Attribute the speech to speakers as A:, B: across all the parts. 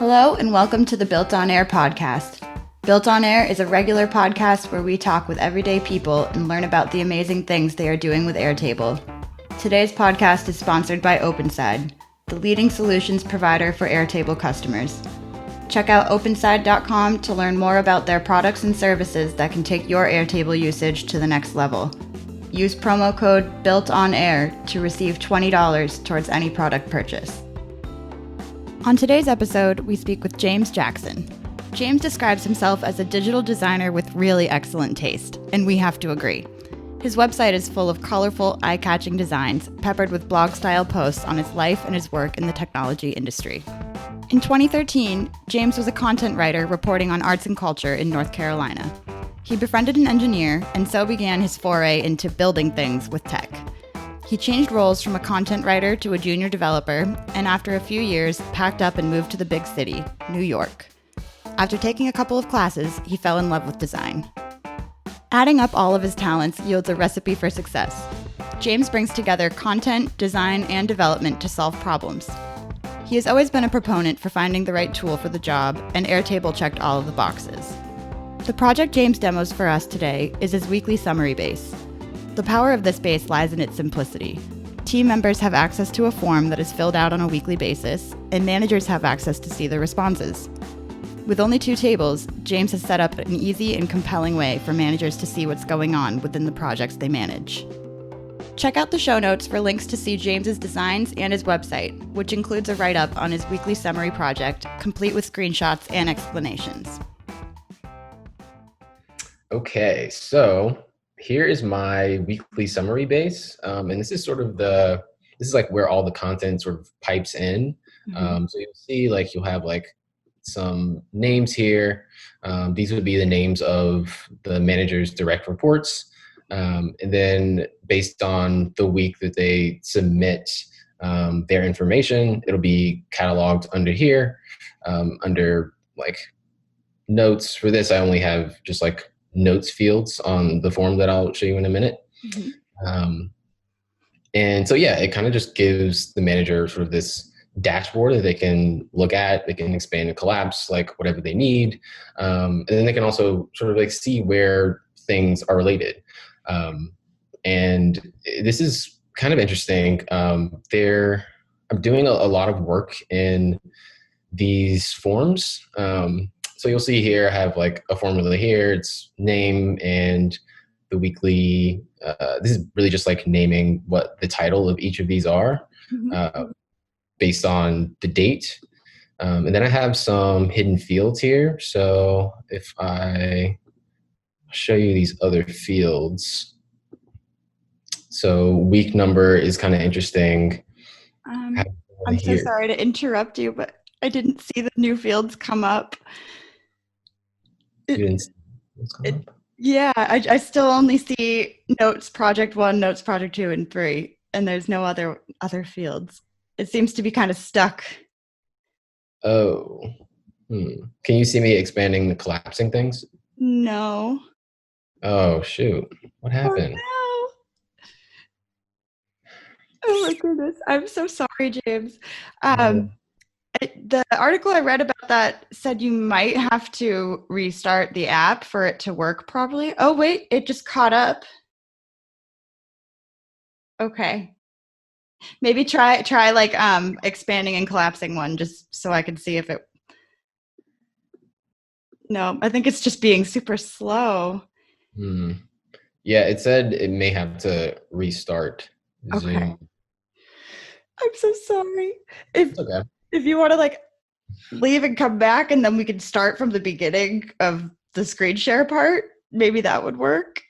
A: Hello and welcome to the BuiltOnAir podcast. BuiltOnAir is a regular podcast where we talk with everyday people and learn about the amazing things they are doing with Airtable. Today's podcast is sponsored by OpenSide, the leading solutions provider for Airtable customers. Check out openside.com to learn more about their products and services that can take your Airtable usage to the next level. Use promo code BuiltOnAir to receive $20 towards any product purchase. On today's episode, we speak with James Jackson. James describes himself as a digital designer with really excellent taste, and we have to agree. His website is full of colorful, eye-catching designs, peppered with blog-style posts on his life and his work in the technology industry. In 2013, James was a content writer reporting on arts and culture in North Carolina. He befriended an engineer, and so began his foray into building things with tech. He changed roles from a content writer to a junior developer, and after a few years, packed up and moved to the big city, New York. After taking a couple of classes, he fell in love with design. Adding up all of his talents yields a recipe for success. James brings together content, design, and development to solve problems. He has always been a proponent for finding the right tool for the job, and Airtable checked all of the boxes. The project James demos for us today is his weekly summary base. The power of this base lies in its simplicity. Team members have access to a form that is filled out on a weekly basis, and managers have access to see the responses. With only 2 tables, James has set up an easy and compelling way for managers to see what's going on within the projects they manage. Check out the show notes for links to see James's designs and his website, which includes a write-up on his weekly summary project, complete with screenshots and explanations.
B: Okay, so here is my weekly summary base, and this is like where all the content sort of pipes in. So you'll see you'll have some names here. These would be the names of the manager's direct reports, and then based on the week that they submit their information, it'll be cataloged under here. Under notes. For this, I only have just notes fields on the form that I'll show you in a minute. And so, it kind of just gives the manager sort of this dashboard that they can look at. They can expand and collapse whatever they need. And then they can also sort of see where things are related. And this is kind of interesting. I'm doing a lot of work in these forms. So you'll see here, I have a formula here. It's name and the weekly. This is really just naming what the title of each of these are based on the date. And then I have some hidden fields here. So if I show you these other fields. So week number is kind of interesting.
A: I'm so sorry to interrupt you, but I didn't see the new fields come up. I still only see notes project 1, notes project 2, and 3, and there's no other fields. It seems to be kind of stuck.
B: Oh, Can you see me expanding the collapsing things?
A: No.
B: Oh shoot! What happened?
A: Oh, no. Oh my goodness! I'm so sorry, James. The article I read about that said you might have to restart the app for it to work properly. Oh, wait, it just caught up. Okay. Maybe try expanding and collapsing one just so I can see if it. No, I think it's just being super slow.
B: Yeah, it said it may have to restart Zoom.
A: Okay. I'm so sorry.
B: Okay.
A: If you want to leave and come back and then we can start from the beginning of the screen share part, maybe that would work.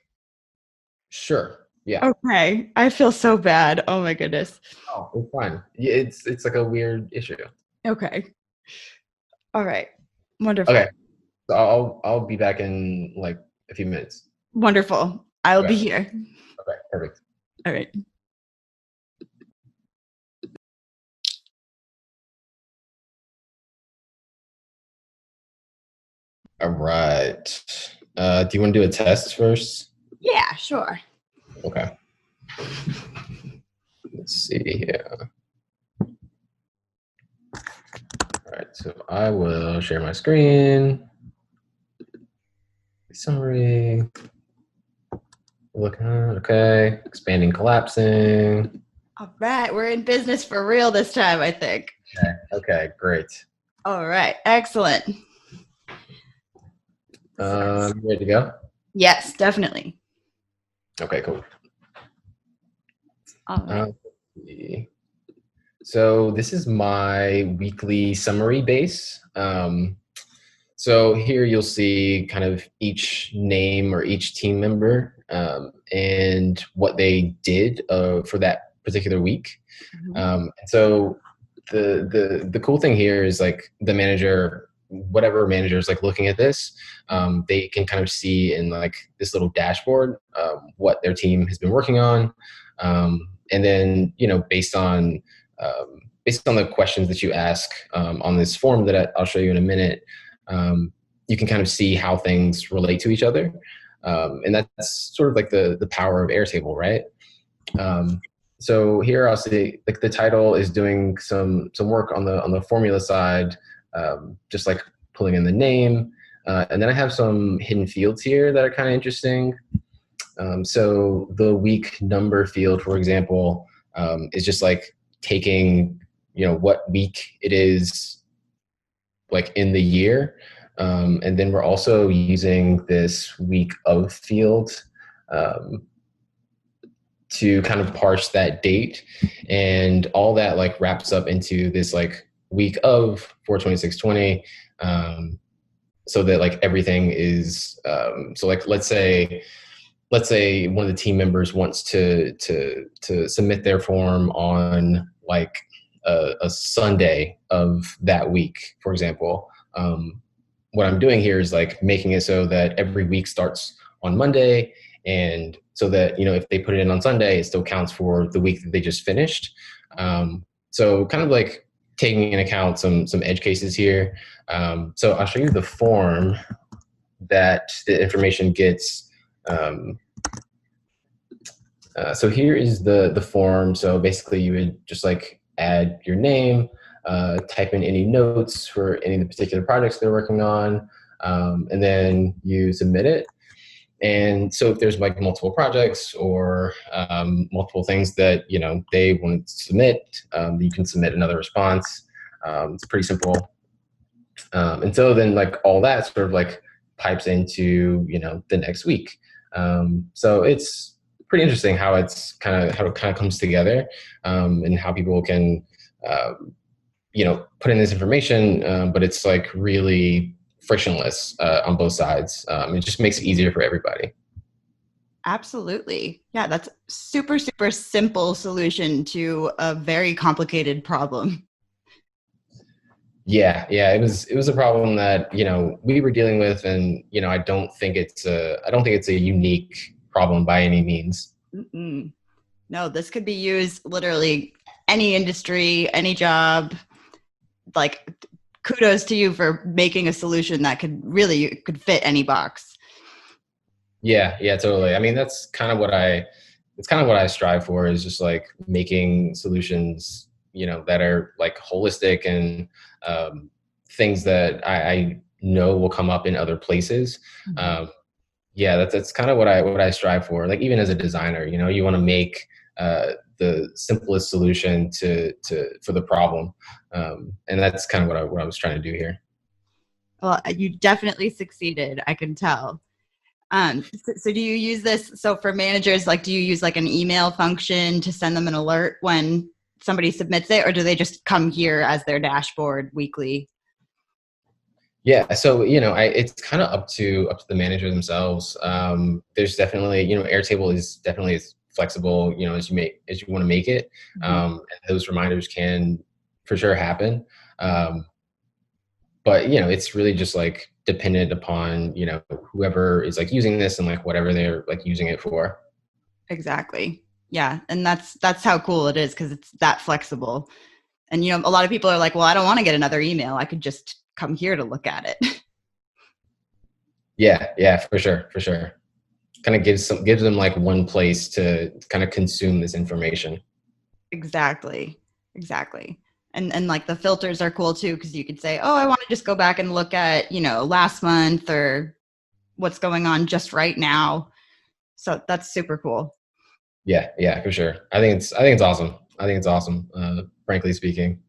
B: Sure. Yeah.
A: Okay. I feel so bad. Oh my goodness.
B: Oh, it's fine. Yeah, it's a weird issue.
A: Okay. All right. Wonderful.
B: Okay. So I'll be back in a few minutes.
A: Wonderful. I'll be here.
B: Okay, perfect.
A: All right.
B: All right. Do you want to do a test first?
A: Yeah, sure.
B: Okay. Let's see here. All right, so I will share my screen. Summary. Looking, okay. Expanding, collapsing.
A: All right, we're in business for real this time, I think.
B: Okay, great.
A: All right, excellent.
B: Ready to go?
A: Yes, definitely.
B: Okay, cool.
A: All right.
B: Let's see. So this is my weekly summary base. So here you'll see kind of each name or each team member and what they did for that particular week. So the cool thing here is like the manager, whatever manager is like looking at this, they can kind of see in like this little dashboard what their team has been working on, and then based on the questions that you ask on this form that I'll show you in a minute, you can kind of see how things relate to each other, and that's sort of like the power of Airtable, right? So here I'll say like the title is doing some work on the formula side, just like pulling in the name, and then I have some hidden fields here that are kind of interesting. So the week number field, for example, is just like taking what week it is like in the year, and then we're also using this week of field to kind of parse that date, and all that like wraps up into this like week of 4/26/20, so that like everything is so like let's say one of the team members wants to submit their form on like a Sunday of that week, for example. What I'm doing here is like making it so that every week starts on Monday, and so that if they put it in on Sunday, it still counts for the week that they just finished. So kind of like taking into account some edge cases here. So I'll show you the form that the information gets. So here is the form. So basically you would just like add your name, type in any notes for any of the particular projects they're working on, and then you submit it. And so if there's like multiple projects or multiple things that they want to submit, you can submit another response. It's pretty simple. And so then like all that sort of like pipes into the next week. So it's pretty interesting how it kind of comes together, and how people can put in this information, but it's like really frictionless on both sides. It just makes it easier for everybody.
A: Absolutely. Yeah, that's super, super simple solution to a very complicated problem.
B: Yeah, it was a problem that we were dealing with, and I don't think it's a unique problem by any means.
A: Mm-mm. No, this could be used literally any industry, any job. Like, kudos to you for making a solution that could fit any box.
B: Yeah, totally. I mean, that's kind of what I strive for, is just like making solutions, that are like holistic and things that I know will come up in other places.
A: Mm-hmm.
B: Yeah, that's kind of what I strive for. Like even as a designer, you want to make the simplest solution for the problem, and that's kind of what I was trying to do here.
A: Well, you definitely succeeded. I can tell. So do you use this? So for managers, like, do you use like an email function to send them an alert when somebody submits it, or do they just come here as their dashboard weekly?
B: Yeah, so it's kind of up to the manager themselves. There's definitely Airtable is definitely as flexible as you want to make it, and those reminders can for sure happen. But it's really just like dependent upon whoever is like using this and like whatever they're like using it for.
A: Exactly. Yeah, and that's how cool it is, because it's that flexible. And a lot of people are like, well, I don't want to get another email. I could just come here to look at it.
B: Yeah, for sure. Kind of gives them like one place to kind of consume this information.
A: Exactly. And like the filters are cool too, because you could say, oh, I want to just go back and look at, last month or what's going on just right now. So that's super cool.
B: Yeah, for sure. I think it's awesome. Frankly speaking.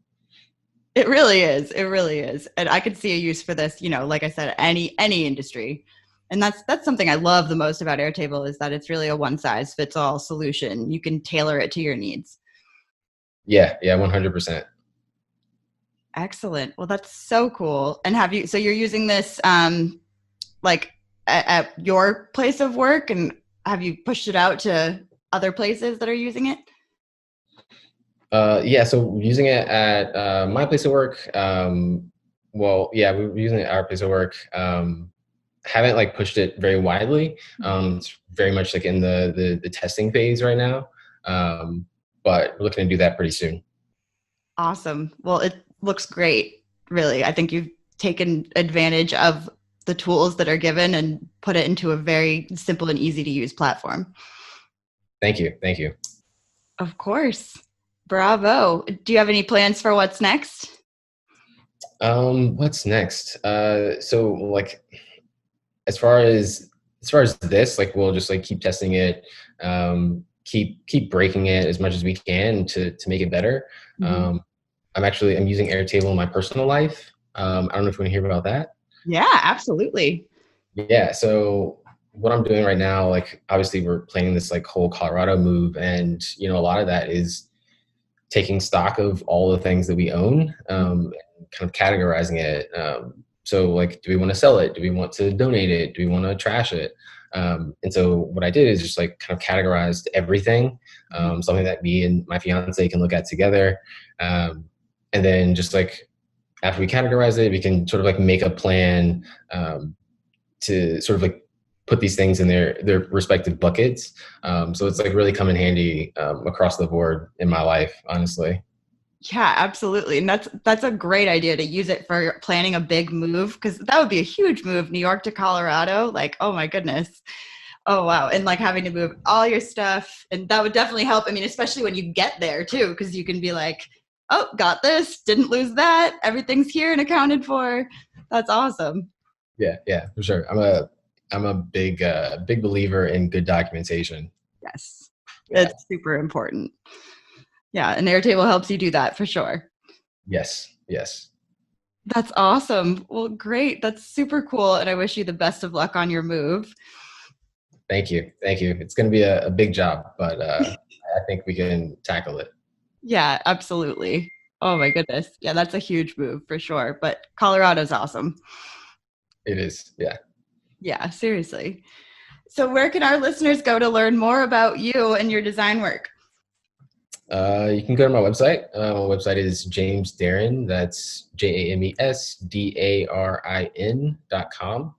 A: It really is. It really is. And I could see a use for this, like I said, any industry. And that's something I love the most about Airtable, is that it's really a one size fits all solution. You can tailor it to your needs.
B: Yeah, 100%.
A: Excellent. Well, that's so cool. And so you're using this like at your place of work, and have you pushed it out to other places that are using it?
B: Yeah, so using it at my place of work. Well, yeah, we're using it at our place of work. Haven't like pushed it very widely. It's very much like in the testing phase right now. But we're looking to do that pretty soon.
A: Awesome. Well, it looks great. Really, I think you've taken advantage of the tools that are given and put it into a very simple and easy to use platform.
B: Thank you.
A: Of course. Bravo. Do you have any plans for what's next?
B: What's next? So like as far as this, like we'll just like keep testing it, keep breaking it as much as we can to make it better. I'm using Airtable in my personal life. I don't know if you want to hear about that.
A: Yeah, absolutely.
B: Yeah. So what I'm doing right now, like obviously we're planning this like whole Colorado move, and a lot of that is taking stock of all the things that we own, and kind of categorizing it. So like, do we want to sell it? Do we want to donate it? Do we want to trash it? And so what I did is just like kind of categorized everything, something that me and my fiance can look at together. And then just like after we categorize it, we can sort of like make a plan to sort of like put these things in their respective buckets. So it's like really come in handy across the board in my life, honestly.
A: Yeah, absolutely. And that's a great idea to use it for planning a big move, because that would be a huge move, New York to Colorado. Like, oh my goodness. Oh, wow. And like having to move all your stuff. And that would definitely help. I mean, especially when you get there too, because you can be like, oh, got this, didn't lose that. Everything's here and accounted for. That's awesome.
B: Yeah, for sure. I'm a big believer in good documentation.
A: Yes.
B: Yeah.
A: It's super important. Yeah, and Airtable helps you do that for sure.
B: Yes.
A: That's awesome. Well, great. That's super cool. And I wish you the best of luck on your move.
B: Thank you. It's going to be a big job, but I think we can tackle it.
A: Yeah, absolutely. Oh my goodness. Yeah, that's a huge move for sure. But Colorado's awesome.
B: It is. Yeah.
A: Yeah, seriously. So where can our listeners go to learn more about you and your design work?
B: You can go to my website. My website is James Darin. That's JamesDarin.com.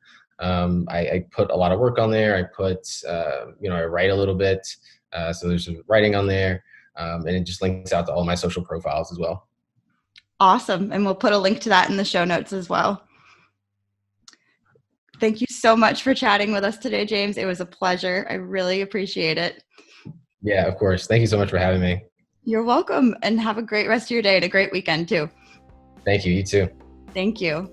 B: I put a lot of work on there. I put, I write a little bit. So there's some writing on there. And it just links out to all my social profiles as well.
A: Awesome. And we'll put a link to that in the show notes as well. Thank you so much for chatting with us today, James. It was a pleasure. I really appreciate it.
B: Yeah, of course. Thank you so much for having me.
A: You're welcome. And have a great rest of your day and a great weekend too.
B: Thank you. You too.
A: Thank you.